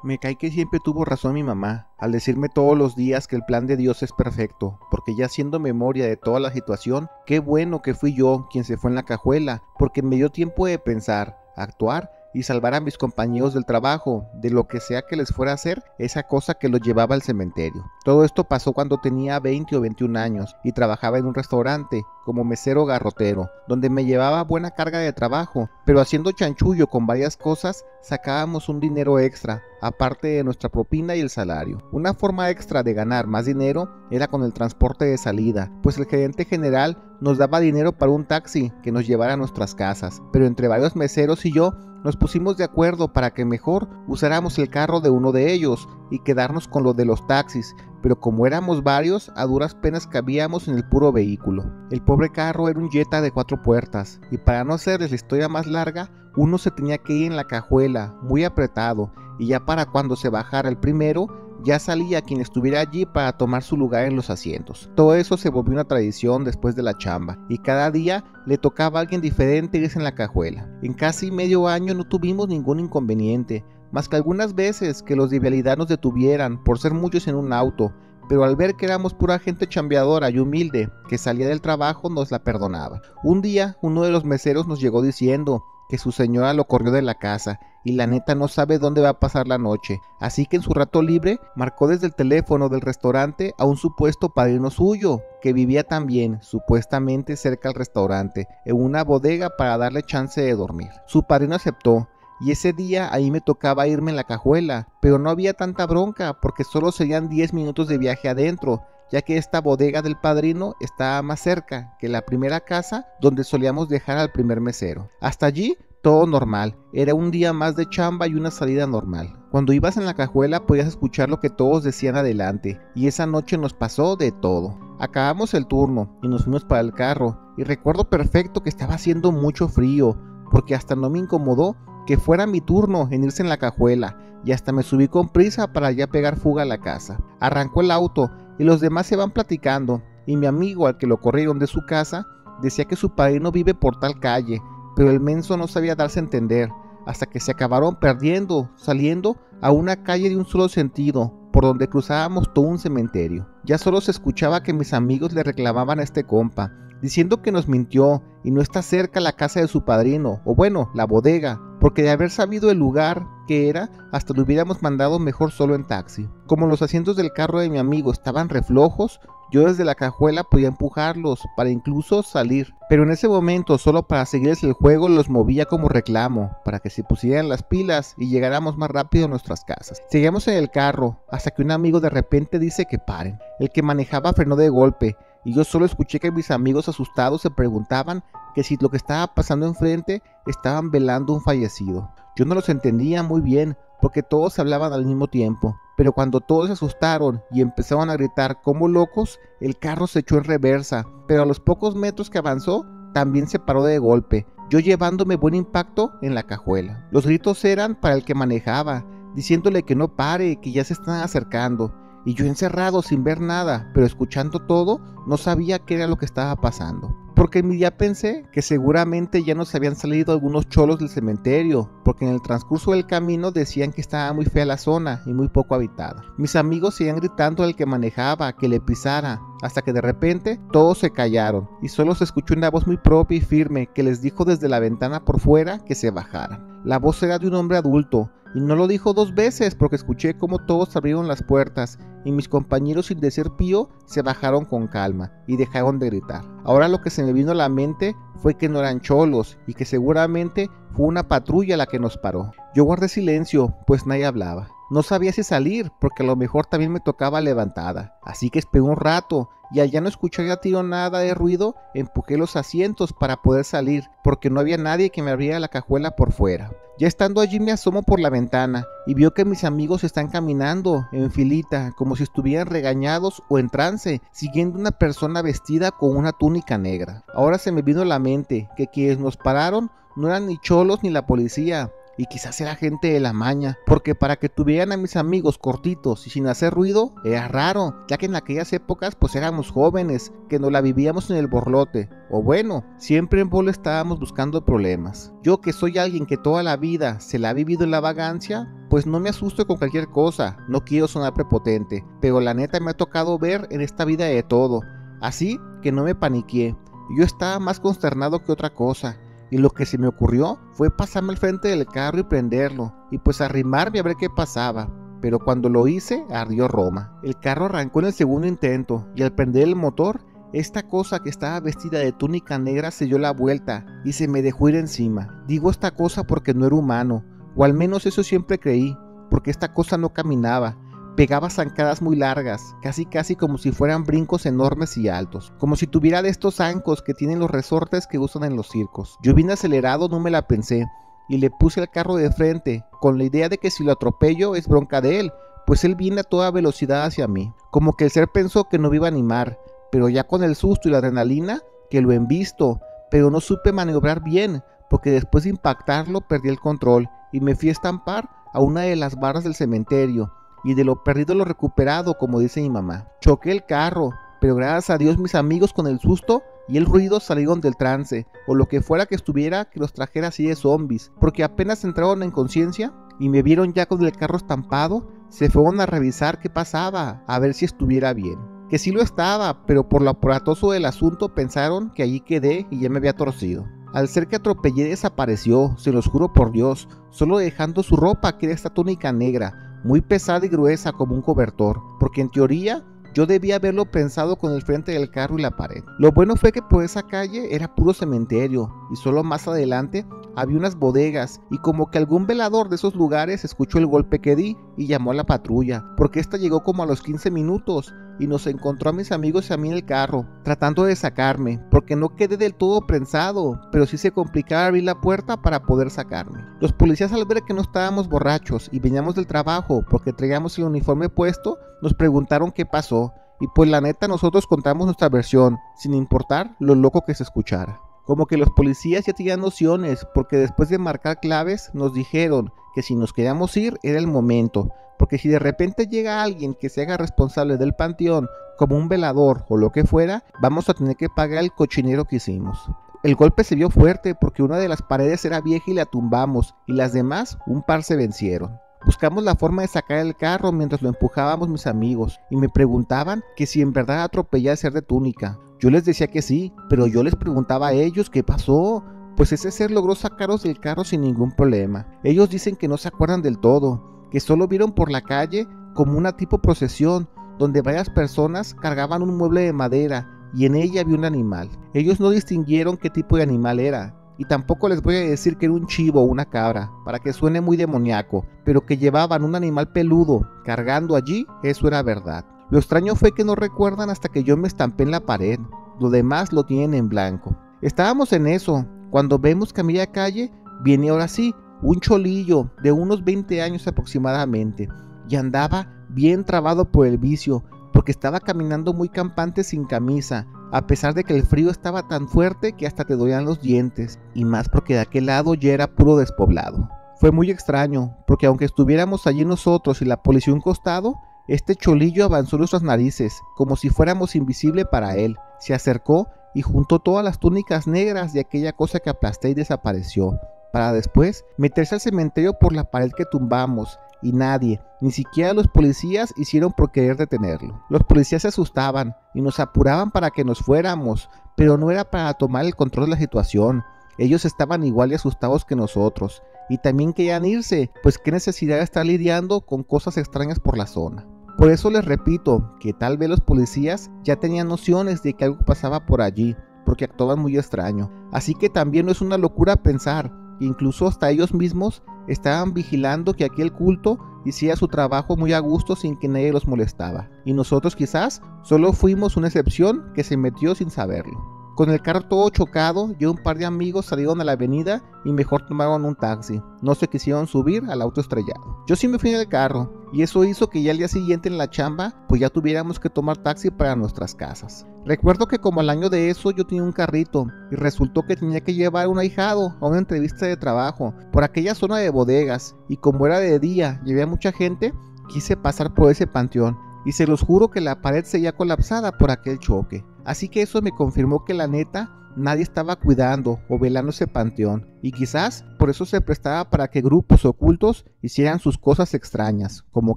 Me cae que siempre tuvo razón mi mamá, al decirme todos los días que el plan de Dios es perfecto, porque ya haciendo memoria de toda la situación, qué bueno que fui yo quien se fue en la cajuela, porque me dio tiempo de pensar, actuar y salvar a mis compañeros del trabajo, de lo que sea que les fuera a hacer, esa cosa que los llevaba al cementerio. Todo esto pasó cuando tenía 20 o 21 años y trabajaba en un restaurante, como mesero garrotero, donde me llevaba buena carga de trabajo, pero haciendo chanchullo con varias cosas, sacábamos un dinero extra, aparte de nuestra propina y el salario. Una forma extra de ganar más dinero era con el transporte de salida, pues el gerente general nos daba dinero para un taxi que nos llevara a nuestras casas, pero entre varios meseros y yo nos pusimos de acuerdo para que mejor usáramos el carro de uno de ellos y quedarnos con lo de los taxis, pero como éramos varios, a duras penas cabíamos en el puro vehículo. El pobre carro era un Jetta de 4 puertas, y para no hacerles la historia más larga, uno se tenía que ir en la cajuela, muy apretado, y ya para cuando se bajara el primero, ya salía quien estuviera allí para tomar su lugar en los asientos. Todo eso se volvió una tradición después de la chamba, y cada día le tocaba a alguien diferente irse en la cajuela. En casi medio año no tuvimos ningún inconveniente, más que algunas veces que los de vialidad nos detuvieran por ser muchos en un auto, pero al ver que éramos pura gente chambeadora y humilde que salía del trabajo nos la perdonaba. Un día uno de los meseros nos llegó diciendo que su señora lo corrió de la casa y la neta no sabe dónde va a pasar la noche, así que en su rato libre marcó desde el teléfono del restaurante a un supuesto padrino suyo que vivía también supuestamente cerca al restaurante en una bodega para darle chance de dormir. Su padrino aceptó y ese día ahí me tocaba irme en la cajuela, pero no había tanta bronca porque solo serían 10 minutos de viaje adentro, ya que esta bodega del padrino estaba más cerca que la primera casa donde solíamos dejar al primer mesero. Hasta allí todo normal, era un día más de chamba y una salida normal. Cuando ibas en la cajuela podías escuchar lo que todos decían adelante, y esa noche nos pasó de todo. Acabamos el turno y nos fuimos para el carro, y recuerdo perfecto que estaba haciendo mucho frío, porque hasta no me incomodó que fuera mi turno en irse en la cajuela, y hasta me subí con prisa para ya pegar fuga a la casa. Arrancó el auto y los demás se van platicando, y mi amigo al que lo corrieron de su casa decía que su padrino vive por tal calle, pero el menso no sabía darse a entender, hasta que se acabaron perdiendo, saliendo a una calle de un solo sentido, por donde cruzábamos todo un cementerio. Ya solo se escuchaba que mis amigos le reclamaban a este compa, diciendo que nos mintió y no está cerca la casa de su padrino, o bueno, la bodega, porque de haber sabido el lugar que era, hasta lo hubiéramos mandado mejor solo en taxi. Como los asientos del carro de mi amigo estaban reflojos, yo desde la cajuela podía empujarlos para incluso salir, pero en ese momento solo para seguirles el juego los movía como reclamo, para que se pusieran las pilas y llegáramos más rápido a nuestras casas. Seguíamos en el carro hasta que un amigo de repente dice que paren. El que manejaba frenó de golpe y yo solo escuché que mis amigos asustados se preguntaban que si lo que estaba pasando enfrente estaban velando un fallecido. Yo no los entendía muy bien porque todos hablaban al mismo tiempo, pero cuando todos se asustaron y empezaron a gritar como locos, el carro se echó en reversa, pero a los pocos metros que avanzó, también se paró de golpe, yo llevándome buen impacto en la cajuela. Los gritos eran para el que manejaba, diciéndole que no pare, que ya se están acercando, y yo encerrado sin ver nada, pero escuchando todo, no sabía qué era lo que estaba pasando. Porque en mi día pensé que seguramente ya nos habían salido algunos cholos del cementerio, porque en el transcurso del camino decían que estaba muy fea la zona y muy poco habitada. Mis amigos seguían gritando al que manejaba que le pisara, hasta que de repente todos se callaron y solo se escuchó una voz muy propia y firme que les dijo desde la ventana por fuera que se bajaran. La voz era de un hombre adulto, y no lo dijo 2 veces porque escuché como todos abrieron las puertas y mis compañeros sin decir pío se bajaron con calma y dejaron de gritar. Ahora lo que se me vino a la mente fue que no eran cholos y que seguramente fue una patrulla la que nos paró. Yo guardé silencio pues nadie hablaba. No sabía si salir porque a lo mejor también me tocaba levantada, así que esperé un rato y al ya no escuchar ya tiro nada de ruido, empujé los asientos para poder salir porque no había nadie que me abriera la cajuela por fuera. Ya estando allí me asomo por la ventana y veo que mis amigos están caminando en filita como si estuvieran regañados o en trance, siguiendo una persona vestida con una túnica negra. Ahora se me vino a la mente que quienes nos pararon no eran ni cholos ni la policía, y quizás era gente de la maña, porque para que tuvieran a mis amigos cortitos y sin hacer ruido era raro, ya que en aquellas épocas pues éramos jóvenes, que nos la vivíamos en el borlote, o bueno, siempre en bola estábamos buscando problemas. Yo, que soy alguien que toda la vida se la ha vivido en la vagancia, pues no me asusto con cualquier cosa, no quiero sonar prepotente, pero la neta me ha tocado ver en esta vida de todo, así que no me paniqué. Yo estaba más consternado que otra cosa, y lo que se me ocurrió fue pasarme al frente del carro y prenderlo, y pues arrimarme a ver qué pasaba. Pero cuando lo hice, ardió Roma. El carro arrancó en el segundo intento, y al prender el motor, esta cosa que estaba vestida de túnica negra se dio la vuelta y se me dejó ir encima. Digo esta cosa porque no era humano, o al menos eso siempre creí, porque esta cosa no caminaba. Pegaba zancadas muy largas, casi como si fueran brincos enormes y altos, como si tuviera de estos zancos que tienen los resortes que usan en los circos. Yo vine acelerado, no me la pensé, y le puse el carro de frente, con la idea de que si lo atropello es bronca de él, pues él viene a toda velocidad hacia mí. Como que el ser pensó que no me iba a animar, pero ya con el susto y la adrenalina, que lo embisto, pero no supe maniobrar bien, porque después de impactarlo perdí el control, y me fui a estampar a una de las barras del cementerio, y de lo perdido lo recuperado, como dice mi mamá. Choqué el carro, pero gracias a Dios mis amigos con el susto y el ruido salieron del trance, o lo que fuera que estuviera que los trajera así de zombies, porque apenas entraron en conciencia y me vieron ya con el carro estampado, se fueron a revisar qué pasaba, a ver si estuviera bien. Que sí lo estaba, pero por lo aparatoso del asunto pensaron que allí quedé y ya me había torcido. Al ser que atropellé desapareció, se los juro por Dios, solo dejando su ropa, que era esta túnica negra, muy pesada y gruesa como un cobertor, porque en teoría yo debía haberlo pensado con el frente del carro y la pared. Lo bueno fue que por esa calle era puro cementerio, y solo más adelante había unas bodegas, y como que algún velador de esos lugares escuchó el golpe que di y llamó a la patrulla, porque esta llegó como a los 15 minutos y nos encontró a mis amigos y a mí en el carro, tratando de sacarme, porque no quedé del todo prensado, pero sí se complicaba abrir la puerta para poder sacarme. Los policías, al ver que no estábamos borrachos y veníamos del trabajo porque traíamos el uniforme puesto, nos preguntaron qué pasó, y pues la neta nosotros contamos nuestra versión, sin importar lo loco que se escuchara. Como que los policías ya tenían nociones, porque después de marcar claves nos dijeron que si nos queríamos ir era el momento, porque si de repente llega alguien que se haga responsable del panteón, como un velador o lo que fuera, vamos a tener que pagar el cochinero que hicimos. El golpe se vio fuerte porque una de las paredes era vieja y la tumbamos, y las demás un par se vencieron. Buscamos la forma de sacar el carro mientras lo empujábamos mis amigos, y me preguntaban que si en verdad atropellé al ser de túnica. Yo les decía que sí, pero yo les preguntaba a ellos qué pasó, pues ese ser logró sacarlos del carro sin ningún problema. Ellos dicen que no se acuerdan del todo, que solo vieron por la calle como una tipo procesión, donde varias personas cargaban un mueble de madera y en ella había un animal. Ellos no distinguieron qué tipo de animal era, y tampoco les voy a decir que era un chivo o una cabra, para que suene muy demoníaco, pero que llevaban un animal peludo cargando allí, eso era verdad. Lo extraño fue que no recuerdan hasta que yo me estampé en la pared, lo demás lo tienen en blanco. Estábamos en eso, cuando vemos que a media calle viene ahora sí un cholillo de unos 20 años aproximadamente, y andaba bien trabado por el vicio, porque estaba caminando muy campante sin camisa, a pesar de que el frío estaba tan fuerte que hasta te dolían los dientes, y más porque de aquel lado ya era puro despoblado. Fue muy extraño, porque aunque estuviéramos allí nosotros y la policía a un costado, este cholillo avanzó nuestras narices, como si fuéramos invisibles para él. Se acercó y juntó todas las túnicas negras de aquella cosa que aplasté y desapareció, para después meterse al cementerio por la pared que tumbamos, y nadie, ni siquiera los policías, hicieron por querer detenerlo. Los policías se asustaban y nos apuraban para que nos fuéramos, pero no era para tomar el control de la situación. Ellos estaban igual de asustados que nosotros, y también querían irse, pues qué necesidad de estar lidiando con cosas extrañas por la zona. Por eso les repito que tal vez los policías ya tenían nociones de que algo pasaba por allí, porque actuaban muy extraño. Así que también no es una locura pensar que incluso hasta ellos mismos estaban vigilando que aquel culto hiciera su trabajo muy a gusto sin que nadie los molestaba. Y nosotros quizás solo fuimos una excepción que se metió sin saberlo. Con el carro todo chocado, yo y un par de amigos salieron a la avenida y mejor tomaron un taxi. No se quisieron subir al auto estrellado. Yo sí me fui en el carro y eso hizo que ya al día siguiente en la chamba pues ya tuviéramos que tomar taxi para nuestras casas. Recuerdo que como al año de eso yo tenía un carrito y resultó que tenía que llevar a un ahijado a una entrevista de trabajo por aquella zona de bodegas y como era de día y había mucha gente, quise pasar por ese panteón y se los juro que la pared seguía colapsada por aquel choque. Así que eso me confirmó que la neta nadie estaba cuidando o velando ese panteón y quizás por eso se prestaba para que grupos ocultos hicieran sus cosas extrañas, como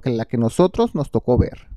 que la que nosotros nos tocó ver.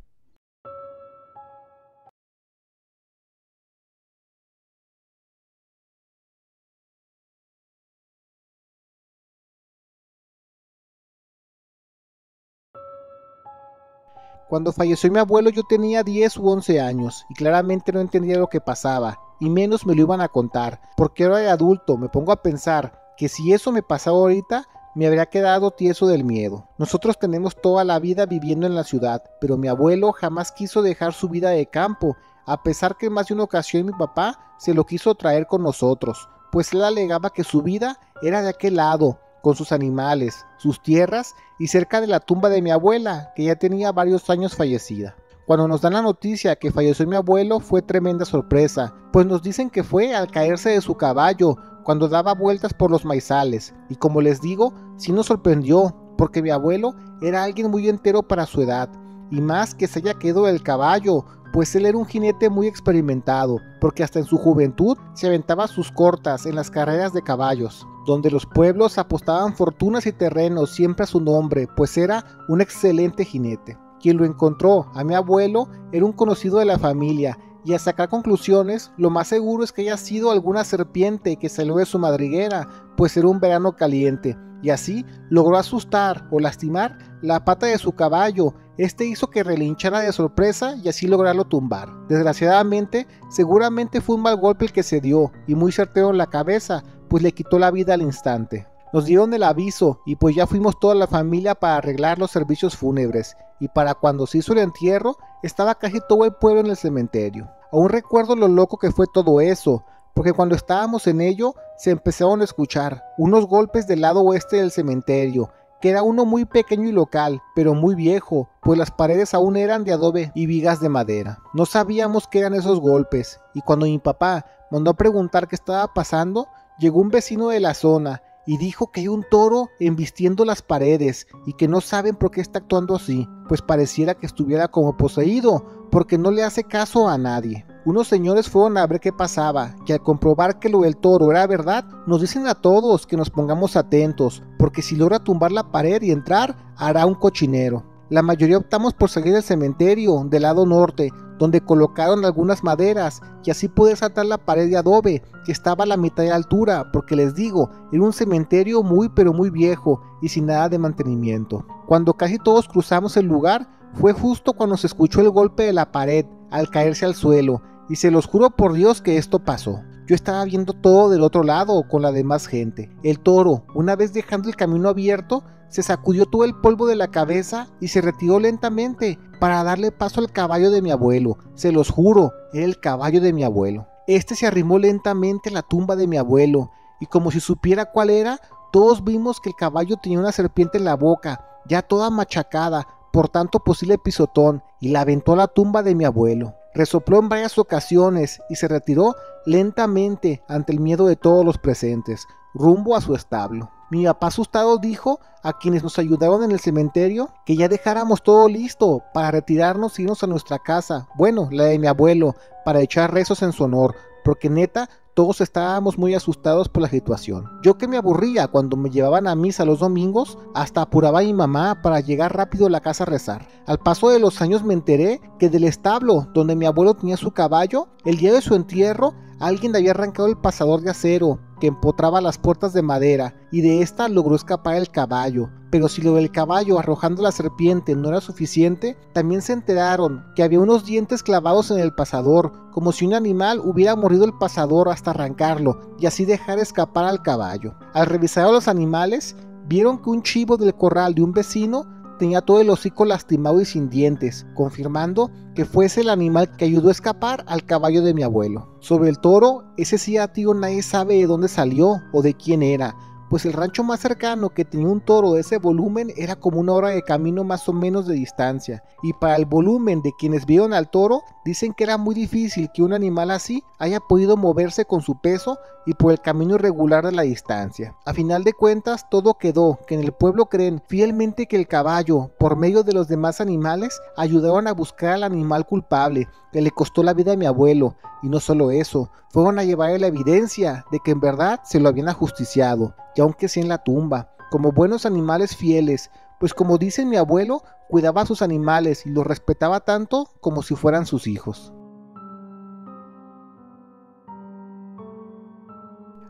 Cuando falleció mi abuelo yo tenía 10 u 11 años y claramente no entendía lo que pasaba, y menos me lo iban a contar, porque ahora de adulto me pongo a pensar que si eso me pasaba ahorita, me habría quedado tieso del miedo. Nosotros tenemos toda la vida viviendo en la ciudad, pero mi abuelo jamás quiso dejar su vida de campo, a pesar que en más de una ocasión mi papá se lo quiso traer con nosotros, pues él alegaba que su vida era de aquel lado, con sus animales, sus tierras y cerca de la tumba de mi abuela, que ya tenía varios años fallecida. Cuando nos dan la noticia que falleció mi abuelo fue tremenda sorpresa, pues nos dicen que fue al caerse de su caballo cuando daba vueltas por los maizales, y como les digo, sí nos sorprendió, porque mi abuelo era alguien muy entero para su edad, y más que se haya quedado del caballo, pues él era un jinete muy experimentado, porque hasta en su juventud se aventaba sus cortas en las carreras de caballos, donde los pueblos apostaban fortunas y terrenos siempre a su nombre, pues era un excelente jinete. Quien lo encontró a mi abuelo era un conocido de la familia, y a sacar conclusiones, lo más seguro es que haya sido alguna serpiente que salió de su madriguera, pues era un verano caliente, y así logró asustar o lastimar la pata de su caballo. Este hizo que relinchara de sorpresa y así lograrlo tumbar. Desgraciadamente, seguramente fue un mal golpe el que se dio, y muy certero en la cabeza, pues le quitó la vida al instante. Nos dieron el aviso y pues ya fuimos toda la familia para arreglar los servicios fúnebres, y para cuando se hizo el entierro estaba casi todo el pueblo en el cementerio. Aún recuerdo lo loco que fue todo eso, porque cuando estábamos en ello se empezaron a escuchar unos golpes del lado oeste del cementerio, que era uno muy pequeño y local, pero muy viejo, pues las paredes aún eran de adobe y vigas de madera. No sabíamos qué eran esos golpes, y cuando mi papá mandó a preguntar qué estaba pasando, llegó un vecino de la zona y dijo que hay un toro embistiendo las paredes y que no saben por qué está actuando así, pues pareciera que estuviera como poseído, porque no le hace caso a nadie. Unos señores fueron a ver qué pasaba, y al comprobar que lo del toro era verdad, nos dicen a todos que nos pongamos atentos, porque si logra tumbar la pared y entrar, hará un cochinero. La mayoría optamos por seguir el cementerio del lado norte, donde colocaron algunas maderas y así poder saltar la pared de adobe que estaba a la mitad de altura, porque les digo, era un cementerio muy pero muy viejo y sin nada de mantenimiento. Cuando casi todos cruzamos el lugar, fue justo cuando se escuchó el golpe de la pared al caerse al suelo, y se los juro por Dios que esto pasó. Yo estaba viendo todo del otro lado con la demás gente. El toro, una vez dejando el camino abierto, se sacudió todo el polvo de la cabeza y se retiró lentamente para darle paso al caballo de mi abuelo. Se los juro, era el caballo de mi abuelo. Este se arrimó lentamente a la tumba de mi abuelo y como si supiera cuál era, todos vimos que el caballo tenía una serpiente en la boca, ya toda machacada por tanto posible pisotón, y la aventó a la tumba de mi abuelo. Resopló en varias ocasiones y se retiró lentamente ante el miedo de todos los presentes, rumbo a su establo. Mi papá asustado dijo a quienes nos ayudaron en el cementerio que ya dejáramos todo listo para retirarnos e irnos a nuestra casa, bueno, la de mi abuelo, para echar rezos en su honor, porque neta, todos estábamos muy asustados por la situación. Yo que me aburría cuando me llevaban a misa los domingos, hasta apuraba a mi mamá para llegar rápido a la casa a rezar. Al paso de los años me enteré que del establo donde mi abuelo tenía su caballo, el día de su entierro, alguien le había arrancado el pasador de acero que empotraba las puertas de madera, y de esta logró escapar el caballo. Pero si lo del caballo arrojando la serpiente no era suficiente, también se enteraron que había unos dientes clavados en el pasador, como si un animal hubiera mordido el pasador hasta arrancarlo y así dejar escapar al caballo. Al revisar a los animales, vieron que un chivo del corral de un vecino tenía todo el hocico lastimado y sin dientes, confirmando que fuese el animal que ayudó a escapar al caballo de mi abuelo. Sobre el toro, ese sí a tío nadie sabe de dónde salió o de quién era, pues el rancho más cercano que tenía un toro de ese volumen era como 1 hora de camino más o menos de distancia, y para el volumen de quienes vieron al toro, dicen que era muy difícil que un animal así haya podido moverse con su peso y por el camino irregular de la distancia. A final de cuentas, todo quedó que en el pueblo creen fielmente que el caballo, por medio de los demás animales, ayudaron a buscar al animal culpable, que le costó la vida a mi abuelo, y no solo eso, fueron a llevar la evidencia de que en verdad se lo habían ajusticiado, y aunque sea en la tumba, como buenos animales fieles, pues como dice mi abuelo, cuidaba a sus animales y los respetaba tanto como si fueran sus hijos.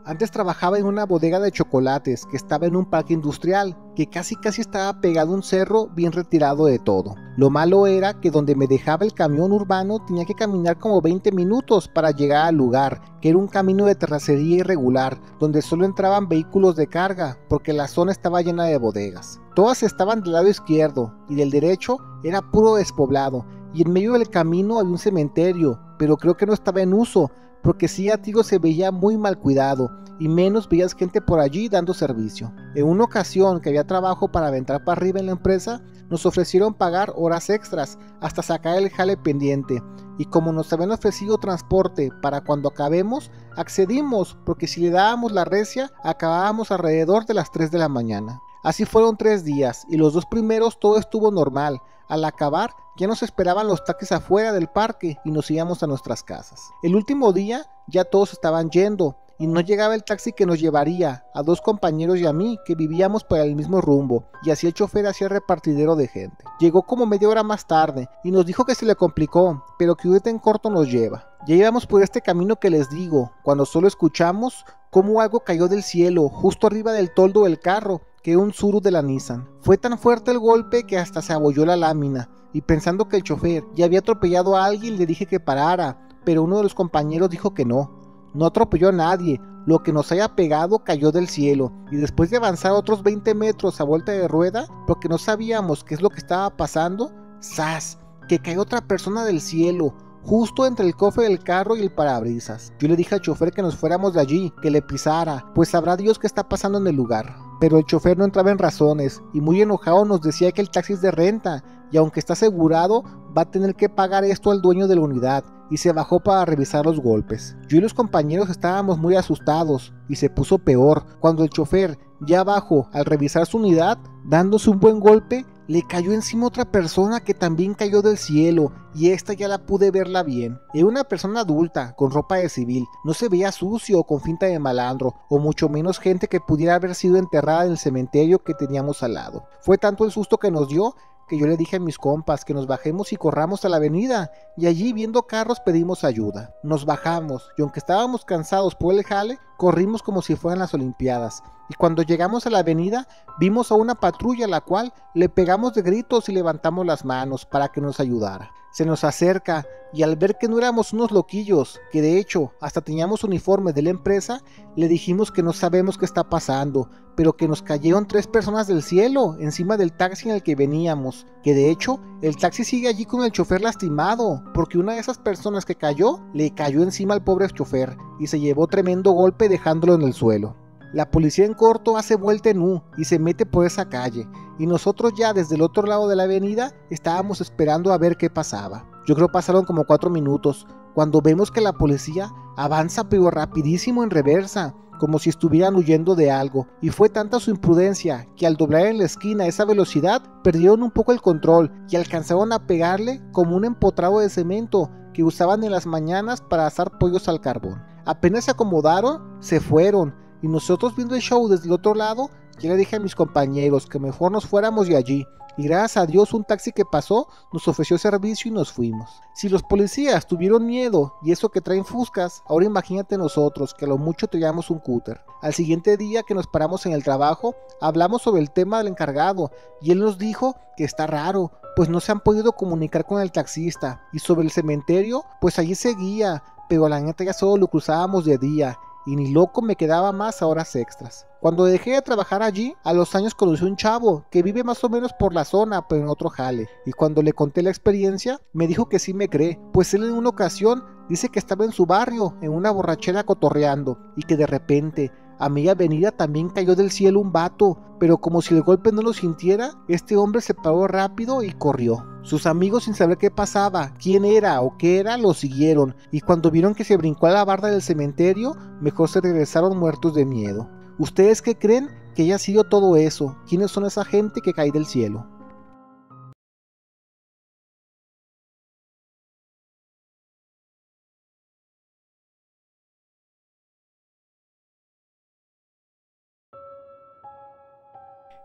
Antes trabajaba en una bodega de chocolates que estaba en un parque industrial, que casi estaba pegado a un cerro bien retirado de todo. Lo malo era que donde me dejaba el camión urbano tenía que caminar como 20 minutos para llegar al lugar, que era un camino de terracería irregular, donde solo entraban vehículos de carga, porque la zona estaba llena de bodegas. Todas estaban del lado izquierdo, y del derecho era puro despoblado, y en medio del camino había un cementerio, pero creo que no estaba en uso, porque sí, Artigo se veía muy mal cuidado, y menos veías gente por allí dando servicio. En una ocasión que había trabajo para aventar para arriba en la empresa, nos ofrecieron pagar horas extras hasta sacar el jale pendiente, y como nos habían ofrecido transporte para cuando acabemos, accedimos, porque si le dábamos la recia, acabábamos alrededor de las 3 de la mañana. Así fueron 3 días, y los 2 primeros todo estuvo normal. Al acabar, ya nos esperaban los taxis afuera del parque y nos íbamos a nuestras casas. El último día, ya todos estaban yendo, y no llegaba el taxi que nos llevaría a 2 compañeros y a mí, que vivíamos por el mismo rumbo, y así el chofer hacía repartidero de gente. Llegó como media hora más tarde, y nos dijo que se le complicó, pero que ahorita en corto nos lleva. Ya íbamos por este camino que les digo, cuando solo escuchamos cómo algo cayó del cielo, justo arriba del toldo del carro, que era un Tsuru de la Nissan. Fue tan fuerte el golpe que hasta se abolló la lámina, y pensando que el chofer ya había atropellado a alguien, le dije que parara, pero uno de los compañeros dijo que no atropelló a nadie, lo que nos haya pegado cayó del cielo, y después de avanzar otros 20 metros a vuelta de rueda, porque no sabíamos qué es lo que estaba pasando, ¡zas!, que cayó otra persona del cielo, justo entre el cofre del carro y el parabrisas. Yo le dije al chofer que nos fuéramos de allí, que le pisara, pues sabrá Dios qué está pasando en el lugar. Pero el chofer no entraba en razones, y muy enojado nos decía que el taxi es de renta, y aunque está asegurado, va a tener que pagar esto al dueño de la unidad, y se bajó para revisar los golpes. Yo y los compañeros estábamos muy asustados, y se puso peor, cuando el chofer, ya abajo, al revisar su unidad, dándose un buen golpe, le cayó encima otra persona que también cayó del cielo, y esta ya la pude verla bien. Era una persona adulta, con ropa de civil, no se veía sucio o con finta de malandro, o mucho menos gente que pudiera haber sido enterrada en el cementerio que teníamos al lado. Fue tanto el susto que nos dio, que yo le dije a mis compas que nos bajemos y corramos a la avenida, y allí viendo carros pedimos ayuda. Nos bajamos, y aunque estábamos cansados por el jale, corrimos como si fueran las olimpiadas, y cuando llegamos a la avenida, vimos a una patrulla a la cual le pegamos de gritos y levantamos las manos para que nos ayudara. Se nos acerca, y al ver que no éramos unos loquillos, que de hecho hasta teníamos uniforme de la empresa, le dijimos que no sabemos qué está pasando, pero que nos cayeron 3 personas del cielo encima del taxi en el que veníamos, que de hecho el taxi sigue allí con el chofer lastimado, porque una de esas personas que cayó, le cayó encima al pobre chofer, y se llevó tremendo golpe dejándolo en el suelo. La policía en corto hace vuelta en U y se mete por esa calle, y nosotros ya desde el otro lado de la avenida estábamos esperando a ver qué pasaba. Yo creo pasaron como 4 minutos, cuando vemos que la policía avanza pero rapidísimo en reversa, como si estuvieran huyendo de algo, y fue tanta su imprudencia que al doblar en la esquina a esa velocidad perdieron un poco el control y alcanzaron a pegarle como un empotrado de cemento que usaban en las mañanas para asar pollos al carbón. Apenas se acomodaron, se fueron, y nosotros viendo el show desde el otro lado, ya le dije a mis compañeros que mejor nos fuéramos de allí, y gracias a Dios un taxi que pasó nos ofreció servicio y nos fuimos. Si los policías tuvieron miedo y eso que traen fuscas, ahora imagínate nosotros que a lo mucho traíamos un cúter. Al siguiente día que nos paramos en el trabajo, hablamos sobre el tema del encargado y él nos dijo que está raro, pues no se han podido comunicar con el taxista, y sobre el cementerio, pues allí seguía, pero la neta ya solo lo cruzábamos de día. y ni loco me quedaba más a horas extras. Cuando dejé de trabajar allí, a los años conocí a un chavo que vive más o menos por la zona, pero en otro jale, y cuando le conté la experiencia, me dijo que sí me cree, pues él en una ocasión dice que estaba en su barrio, en una borrachera cotorreando, y que de repente, a media avenida también cayó del cielo un vato, pero como si el golpe no lo sintiera, este hombre se paró rápido y corrió. Sus amigos, sin saber qué pasaba, quién era o qué era, lo siguieron, y cuando vieron que se brincó a la barda del cementerio, mejor se regresaron muertos de miedo. ¿Ustedes qué creen que haya sido todo eso? ¿Quiénes son esa gente que cae del cielo?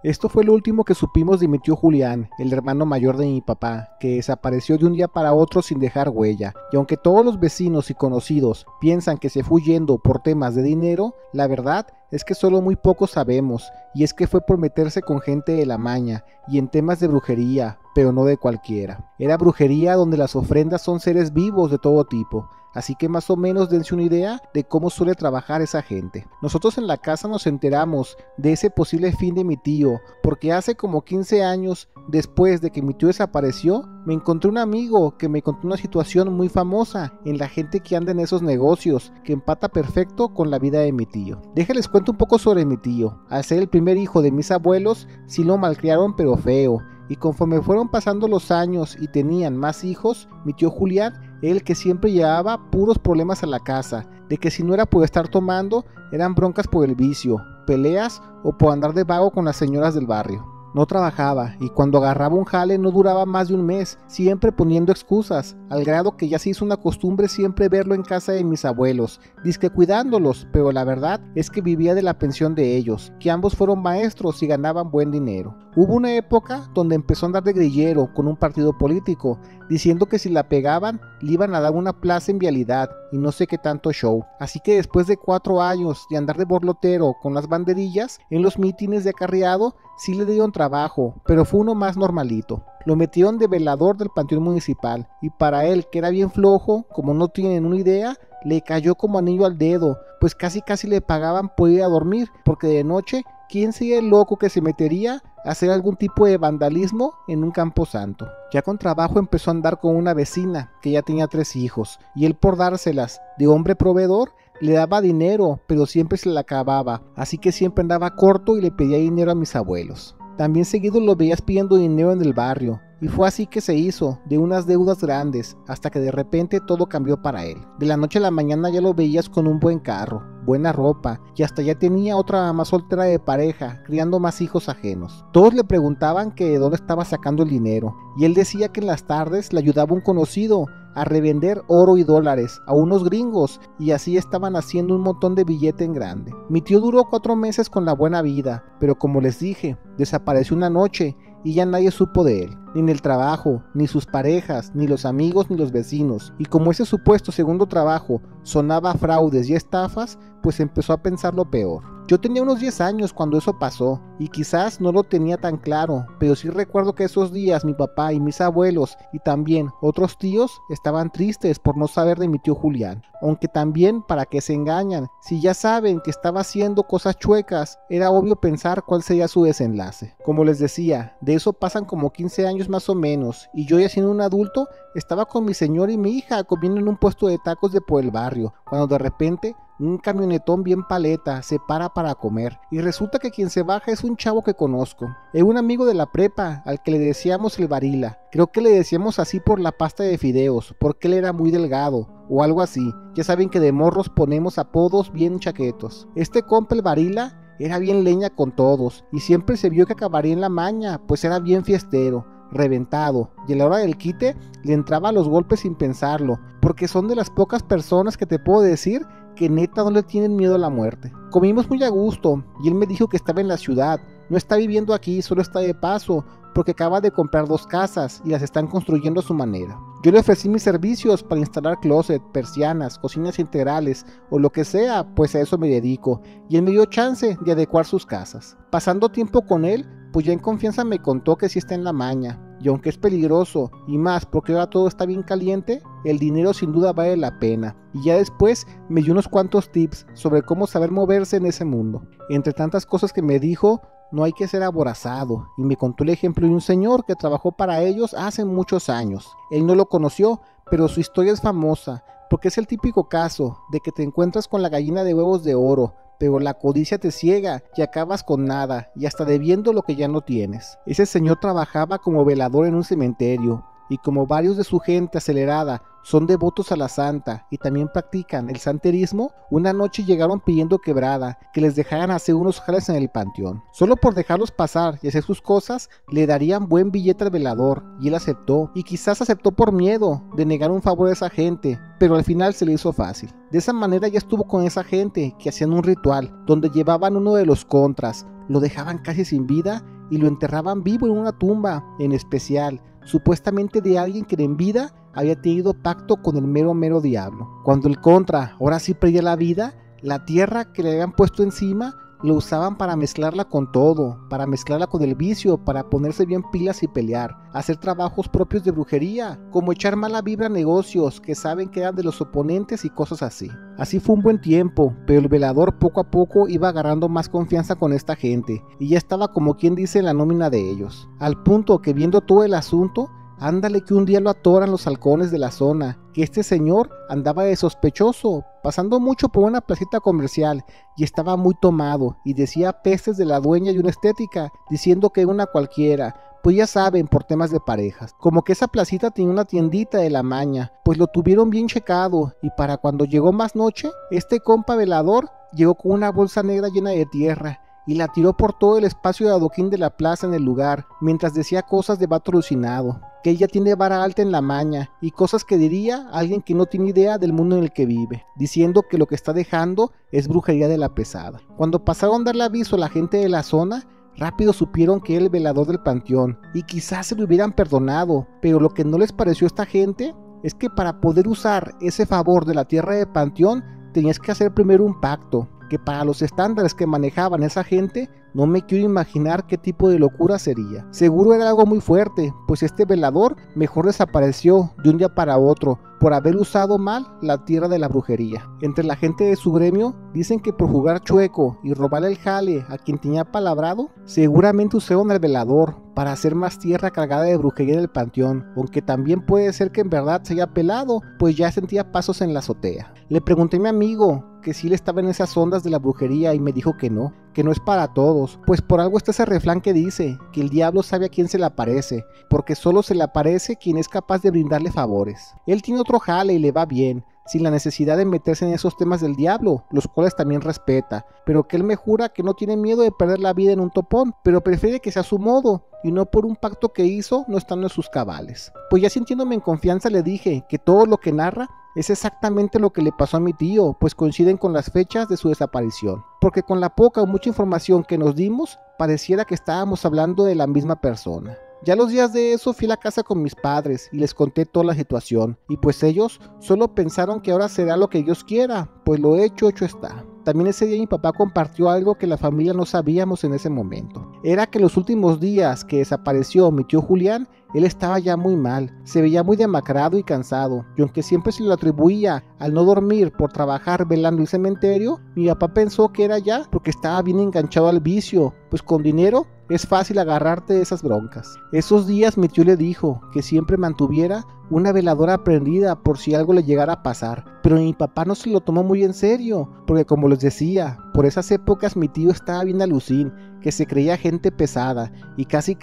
Esto fue lo último que supimos de mi tío Julián, el hermano mayor de mi papá, que desapareció de un día para otro sin dejar huella, y aunque todos los vecinos y conocidos piensan que se fue huyendo por temas de dinero, la verdad es que solo muy pocos sabemos, y es que fue por meterse con gente de la maña, y en temas de brujería, pero no de cualquiera. Era brujería donde las ofrendas son seres vivos de todo tipo, así que más o menos dense una idea de cómo suele trabajar esa gente. Nosotros en la casa nos enteramos de ese posible fin de mi tío, porque hace como 15 años, después de que mi tío desapareció, me encontré un amigo que me contó una situación muy famosa en la gente que anda en esos negocios, que empata perfecto con la vida de mi tío. Déjenles cuento un poco sobre mi tío. Al ser el primer hijo de mis abuelos, sí lo malcriaron pero feo, y conforme fueron pasando los años y tenían más hijos, mi tío Julián era el que siempre llevaba puros problemas a la casa, de que si no era por estar tomando, eran broncas por el vicio, peleas o por andar de vago con las señoras del barrio. No trabajaba y cuando agarraba un jale no duraba más de un mes, siempre poniendo excusas, al grado que ya se hizo una costumbre siempre verlo en casa de mis abuelos, dizque cuidándolos, pero la verdad es que vivía de la pensión de ellos, que ambos fueron maestros y ganaban buen dinero. Hubo una época donde empezó a andar de grillero con un partido político, diciendo que si la pegaban le iban a dar una plaza en vialidad y no sé qué tanto show. Así que después de 4 años de andar de borlotero con las banderillas, en los mítines de acarreado sí le dieron trabajo, pero fue uno más normalito. Lo metieron de velador del panteón municipal y para él, que era bien flojo, como no tienen una idea, le cayó como anillo al dedo, pues casi le pagaban por ir a dormir, porque de noche, ¿quién sería el loco que se metería a hacer algún tipo de vandalismo en un camposanto? Ya con trabajo empezó a andar con una vecina que ya tenía 3 hijos, y él por dárselas de hombre proveedor, le daba dinero, pero siempre se la acababa, así que siempre andaba corto y le pedía dinero a mis abuelos. También seguido lo veías pidiendo dinero en el barrio, y fue así que se hizo, de unas deudas grandes, hasta que de repente todo cambió para él. De la noche a la mañana ya lo veías con un buen carro, buena ropa, y hasta ya tenía otra mamá soltera de pareja, criando más hijos ajenos. Todos le preguntaban que de dónde estaba sacando el dinero, y él decía que en las tardes le ayudaba un conocido a revender oro y dólares a unos gringos, y así estaban haciendo un montón de billete en grande. Mi tío duró 4 meses con la buena vida, pero como les dije, desapareció una noche y ya nadie supo de él, ni en el trabajo, ni sus parejas, ni los amigos, ni los vecinos. Y como ese supuesto segundo trabajo sonaba a fraudes y estafas, pues empezó a pensar lo peor. Yo tenía unos 10 años cuando eso pasó, y quizás no lo tenía tan claro, pero sí recuerdo que esos días mi papá y mis abuelos, y también otros tíos, estaban tristes por no saber de mi tío Julián. Aunque también, para qué se engañan, si ya saben que estaba haciendo cosas chuecas, era obvio pensar cuál sería su desenlace. Como les decía, de eso pasan como 15 años más o menos, y yo ya siendo un adulto, estaba con mi señor y mi hija comiendo en un puesto de tacos de por el barrio, cuando de repente un camionetón bien paleta se para comer, y resulta que quien se baja es un chavo que conozco. Es un amigo de la prepa al que le decíamos el Varila. Creo que le decíamos así por la pasta de fideos, porque él era muy delgado, o algo así. Ya saben que de morros ponemos apodos bien chaquetos. Este compa el Varila era bien leña con todos, y siempre se vio que acabaría en la maña, pues era bien fiestero, reventado, y a la hora del quite le entraba a los golpes sin pensarlo, porque son de las pocas personas que te puedo decir que neta no le tienen miedo a la muerte. Comimos muy a gusto, y él me dijo que estaba en la ciudad, no está viviendo aquí, solo está de paso, porque acaba de comprar 2 casas y las están construyendo a su manera. Yo le ofrecí mis servicios para instalar closet, persianas, cocinas integrales o lo que sea, pues a eso me dedico, y él me dio chance de adecuar sus casas. Pasando tiempo con él, pues ya en confianza me contó que sí está en la maña, y aunque es peligroso, y más porque ahora todo está bien caliente, el dinero sin duda vale la pena. Y ya después me dio unos cuantos tips sobre cómo saber moverse en ese mundo. Entre tantas cosas que me dijo, no hay que ser aborazado, y me contó el ejemplo de un señor que trabajó para ellos hace muchos años. Él no lo conoció, pero su historia es famosa, porque es el típico caso de que te encuentras con la gallina de huevos de oro, pero la codicia te ciega y acabas con nada y hasta debiendo lo que ya no tienes. Ese señor trabajaba como velador en un cementerio, y como varios de su gente acelerada son devotos a la santa y también practican el santerismo, una noche llegaron pidiendo quebrada que les dejaran hacer unos jales en el panteón. Solo por dejarlos pasar y hacer sus cosas, le darían buen billete al velador, y él aceptó, y quizás aceptó por miedo de negar un favor a esa gente, pero al final se le hizo fácil. De esa manera ya estuvo con esa gente que hacían un ritual, donde llevaban uno de los contras, lo dejaban casi sin vida y lo enterraban vivo en una tumba en especial, supuestamente de alguien que en vida había tenido pacto con el mero diablo. Cuando el contra ahora sí perdía la vida, la tierra que le habían puesto encima lo usaban para mezclarla con todo, para mezclarla con el vicio, para ponerse bien pilas y pelear, hacer trabajos propios de brujería, como echar mala vibra a negocios que saben que eran de los oponentes y cosas así. Así fue un buen tiempo, pero el velador poco a poco iba agarrando más confianza con esta gente, y ya estaba como quien dice en la nómina de ellos, al punto que viendo todo el asunto, ándale que un día lo atoran los halcones de la zona, que este señor andaba de sospechoso, pasando mucho por una placita comercial, y estaba muy tomado, y decía pestes de la dueña de una estética, diciendo que una cualquiera, pues ya saben, por temas de parejas. Como que esa placita tenía una tiendita de la maña, pues lo tuvieron bien checado, y para cuando llegó más noche, este compa velador llegó con una bolsa negra llena de tierra, y la tiró por todo el espacio de adoquín de la plaza en el lugar, mientras decía cosas de vato alucinado, que ella tiene vara alta en la maña, y cosas que diría alguien que no tiene idea del mundo en el que vive, diciendo que lo que está dejando es brujería de la pesada. Cuando pasaron a darle aviso a la gente de la zona, rápido supieron que era el velador del panteón, y quizás se lo hubieran perdonado, pero lo que no les pareció a esta gente es que para poder usar ese favor de la tierra de panteón, tenías que hacer primero un pacto, que para los estándares que manejaban esa gente, no me quiero imaginar qué tipo de locura sería. Seguro era algo muy fuerte, pues este velador mejor desapareció de un día para otro, por haber usado mal la tierra de la brujería. Entre la gente de su gremio, dicen que por jugar chueco y robarle el jale a quien tenía palabrado, seguramente usaron al velador para hacer más tierra cargada de brujería en el panteón, aunque también puede ser que en verdad se haya pelado, pues ya sentía pasos en la azotea. Le pregunté a mi amigo que si él estaba en esas ondas de la brujería y me dijo que no es para todos, pues por algo está ese refrán que dice que el diablo sabe a quién se le aparece, porque solo se le aparece quien es capaz de brindarle favores. Él tiene otro jale y le va bien, sin la necesidad de meterse en esos temas del diablo, los cuales también respeta, pero que él me jura que no tiene miedo de perder la vida en un topón, pero prefiere que sea a su modo, y no por un pacto que hizo no estando en sus cabales. Pues ya sintiéndome en confianza le dije que todo lo que narra es exactamente lo que le pasó a mi tío, pues coinciden con las fechas de su desaparición, porque con la poca o mucha información que nos dimos, pareciera que estábamos hablando de la misma persona. Ya los días de eso fui a la casa con mis padres y les conté toda la situación, y pues ellos solo pensaron que ahora será lo que Dios quiera, pues lo hecho está. También ese día mi papá compartió algo que la familia no sabíamos en ese momento. Era que los últimos días que desapareció mi tío Julián, él estaba ya muy mal, se veía muy demacrado y cansado, y aunque siempre se lo atribuía al no dormir por trabajar velando el cementerio, mi papá pensó que era ya porque estaba bien enganchado al vicio, pues con dinero es fácil agarrarte de esas broncas. Esos días mi tío le dijo que siempre mantuviera una veladora prendida por si algo le llegara a pasar, pero mi papá no se lo tomó muy en serio, porque como les decía, por esas épocas mi tío estaba bien alucín, que se creía gente pesada, y casi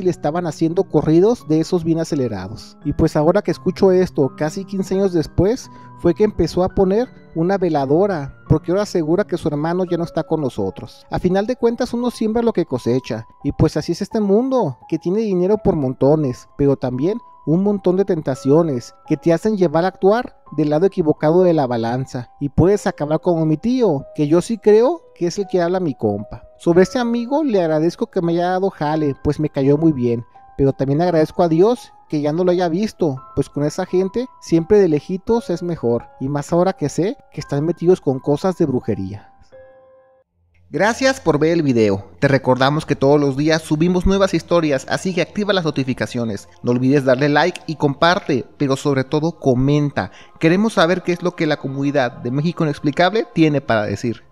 le estaban haciendo corridos de esos bien acelerados. Y pues ahora que escucho esto, casi 15 años después, fue que empezó a poner una veladora, porque ahora asegura que su hermano ya no está con nosotros. A final de cuentas uno siembra lo que cosecha, y pues así es este mundo, que tiene dinero por montones, pero también un montón de tentaciones que te hacen llevar a actuar del lado equivocado de la balanza, y puedes acabar como mi tío, que yo sí creo que es el que habla mi compa. Sobre este amigo le agradezco que me haya dado jale, pues me cayó muy bien, pero también agradezco a Dios que ya no lo haya visto, pues con esa gente siempre de lejitos es mejor, y más ahora que sé que están metidos con cosas de brujería. Gracias por ver el video. Te recordamos que todos los días subimos nuevas historias, así que activa las notificaciones. No olvides darle like y comparte, pero sobre todo comenta. Queremos saber qué es lo que la comunidad de México Inexplicable tiene para decir.